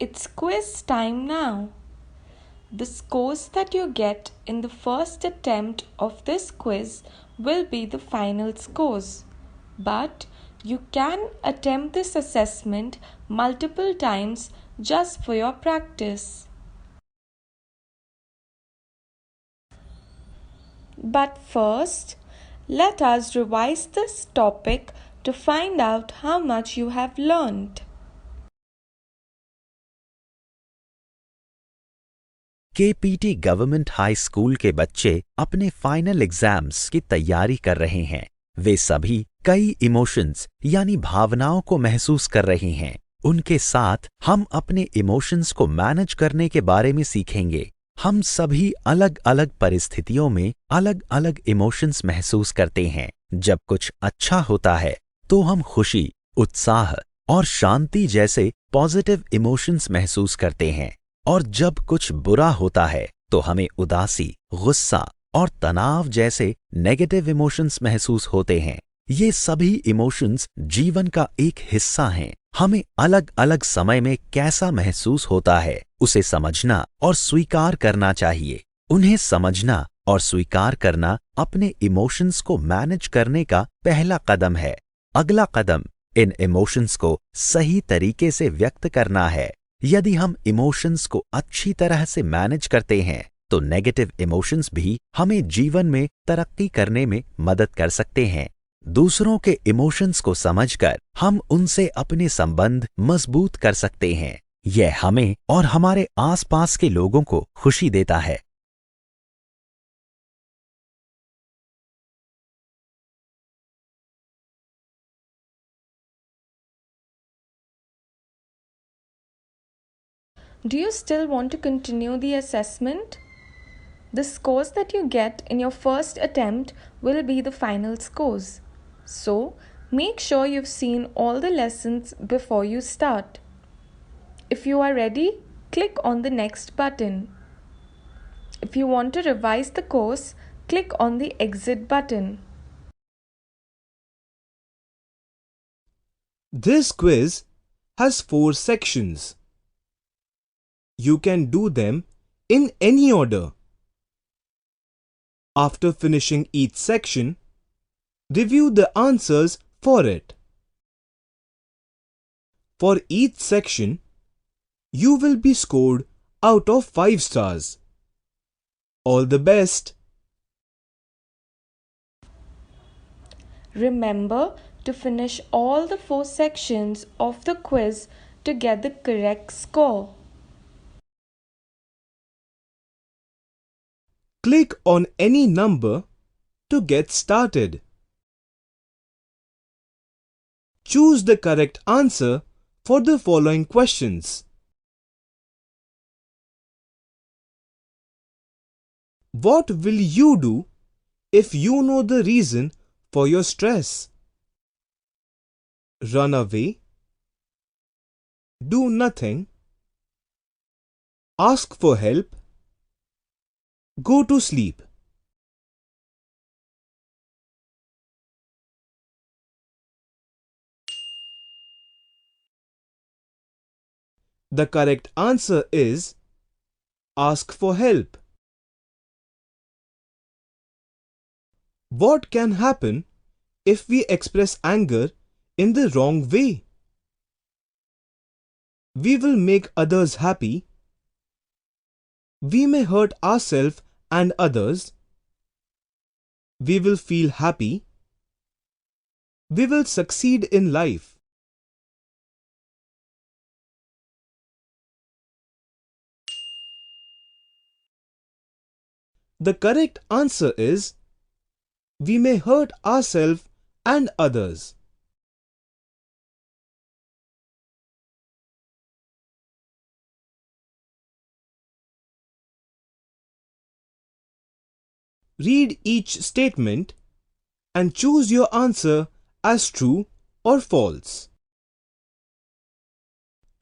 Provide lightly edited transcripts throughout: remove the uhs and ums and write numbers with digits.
It's quiz time now. The scores that you get in the first attempt of this quiz will be the final scores. But you can attempt this assessment multiple times just for your practice. But first, let us revise this topic to find out how much you have learned. KPT government high school के बच्चे अपने final exams की तैयारी कर रहे हैं। वे सभी कई इमोशंस यानी भावनाओं को महसूस कर रहे हैं। उनके साथ हम अपने इमोशंस को मैनेज करने के बारे में सीखेंगे। हम सभी अलग अलग परिस्थितियों में अलग अलग इमोशंस महसूस करते हैं। जब कुछ अच्छा होता है तो हम खुशी, उत्साह और शांति जैसे पॉजिटिव इमोशंस महसूस करते हैं, और जब कुछ बुरा होता है तो हमें उदासी, गुस्सा और तनाव जैसे नेगेटिव इमोशंस महसूस होते हैं। ये सभी इमोशंस जीवन का एक हिस्सा हैं। हमें अलग अलग समय में कैसा महसूस होता है उसे समझना और स्वीकार करना चाहिए। उन्हें समझना और स्वीकार करना अपने इमोशंस को मैनेज करने का पहला कदम है। अगला कदम इन इमोशंस को सही तरीके से व्यक्त करना है। यदि हम इमोशंस को अच्छी तरह से मैनेज करते हैं तो नेगेटिव इमोशंस भी हमें जीवन में तरक्की करने में मदद कर सकते हैं। दूसरों के इमोशंस को समझकर हम उनसे अपने संबंध मजबूत कर सकते हैं। यह हमें और हमारे आसपास के लोगों को खुशी देता है। Do you still want to continue the assessment? The scores that you get in your first attempt will be the final scores. So, make sure you've seen all the lessons before you start. If you are ready, click on the next button. If you want to revise the course, click on the exit button. This quiz has 4 sections. You can do them in any order. After finishing each section, review the answers for it. For each section, you will be scored out of 5 stars. All the best! Remember to finish all the 4 sections of the quiz to get the correct score. Click on any number to get started. Choose the correct answer for the following questions. What will you do if you know the reason for your stress? Run away? Do nothing? Ask for help? Go to sleep? The correct answer is ask for help. What can happen if we express anger in the wrong way? We will make others happy. We may hurt ourselves and others. We will feel happy. We will succeed in life. The correct answer is we may hurt ourselves and others. Read each statement and choose your answer as true or false.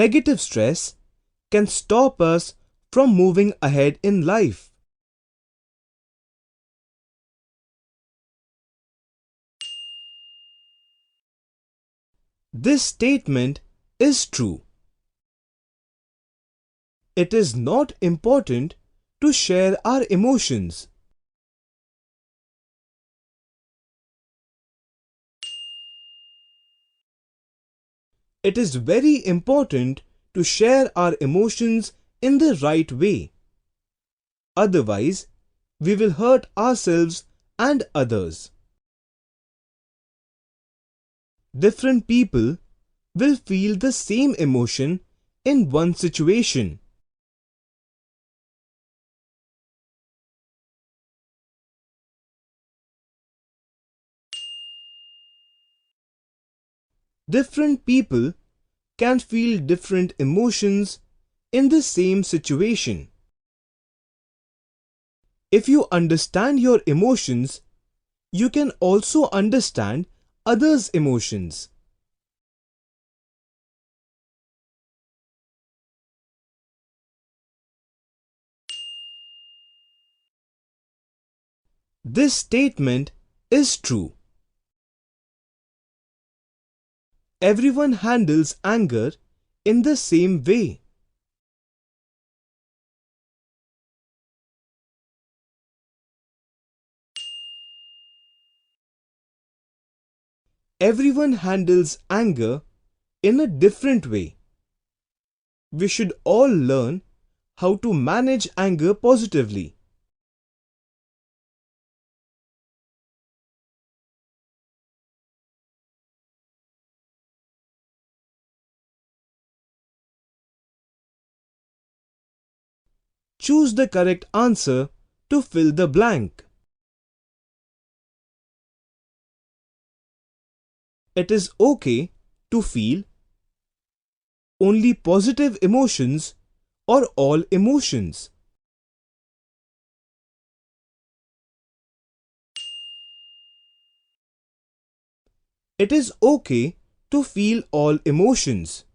Negative stress can stop us from moving ahead in life. This statement is true. It is not important to share our emotions. It is very important to share our emotions in the right way. Otherwise, we will hurt ourselves and others. Different people will feel the same emotion in one situation. Different people can feel different emotions in the same situation. If you understand your emotions, you can also understand others' emotions. This statement is true. Everyone handles anger in the same way. Everyone handles anger in a different way. We should all learn how to manage anger positively. Choose the correct answer to fill the blank. It is okay to feel only positive emotions or all emotions. It is okay to feel all emotions.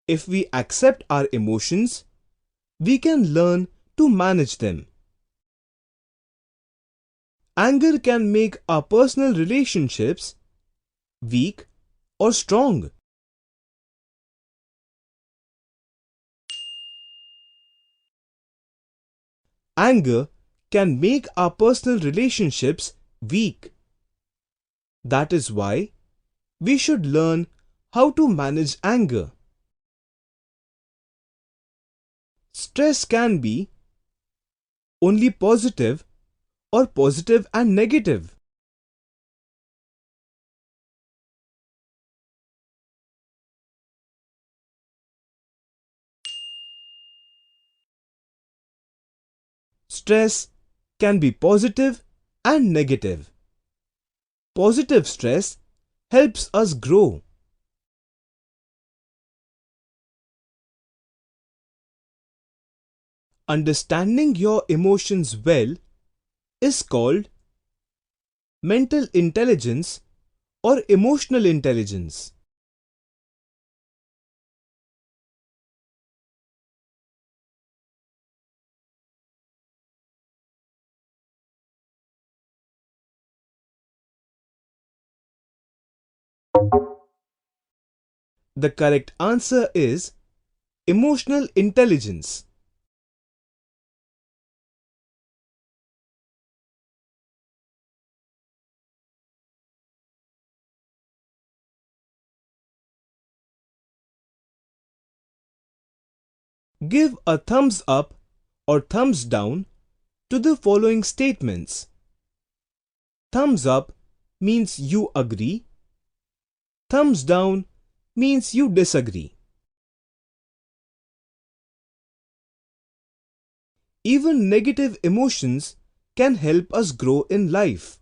If we accept our emotions, we can learn to manage them. Anger can make our personal relationships weak or strong. Anger can make our personal relationships weak. That is why we should learn how to manage anger. Stress can be only positive or positive and negative. Stress can be positive and negative. Positive stress helps us grow. Understanding your emotions well is called mental intelligence or emotional intelligence. The correct answer is emotional intelligence. Give a thumbs up or thumbs down to the following statements. Thumbs up means you agree. Thumbs down means you disagree. Even negative emotions can help us grow in life.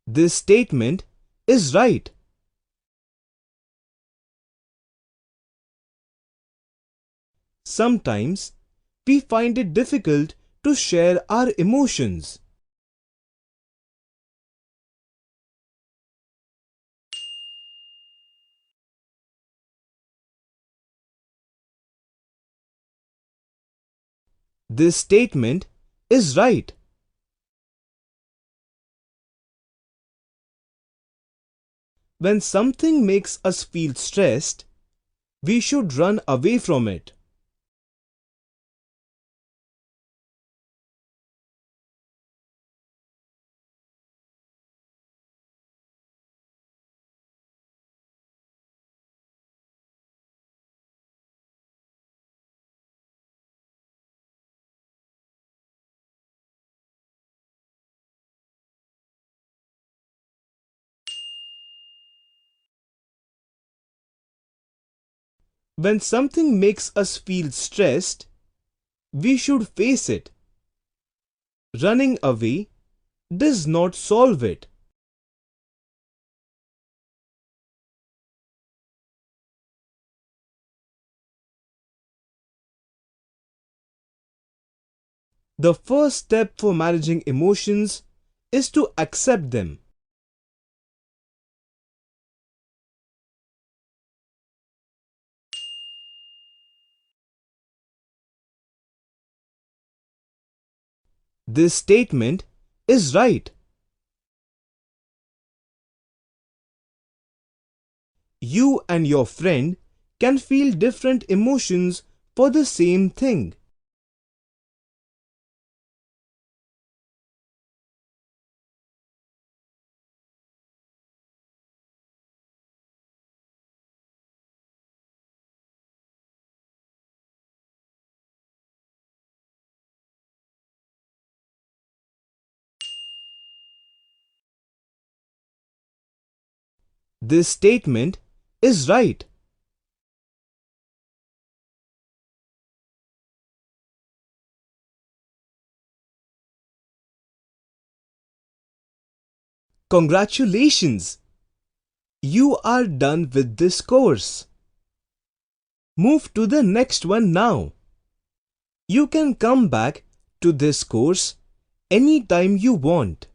This statement is right. Sometimes we find it difficult to share our emotions. This statement is right. When something makes us feel stressed, we should run away from it. When something makes us feel stressed, we should face it. Running away does not solve it. The first step for managing emotions is to accept them. This statement is right. You and your friend can feel different emotions for the same thing. This statement is right. Congratulations! You are done with this course. Move to the next one now. You can come back to this course anytime you want.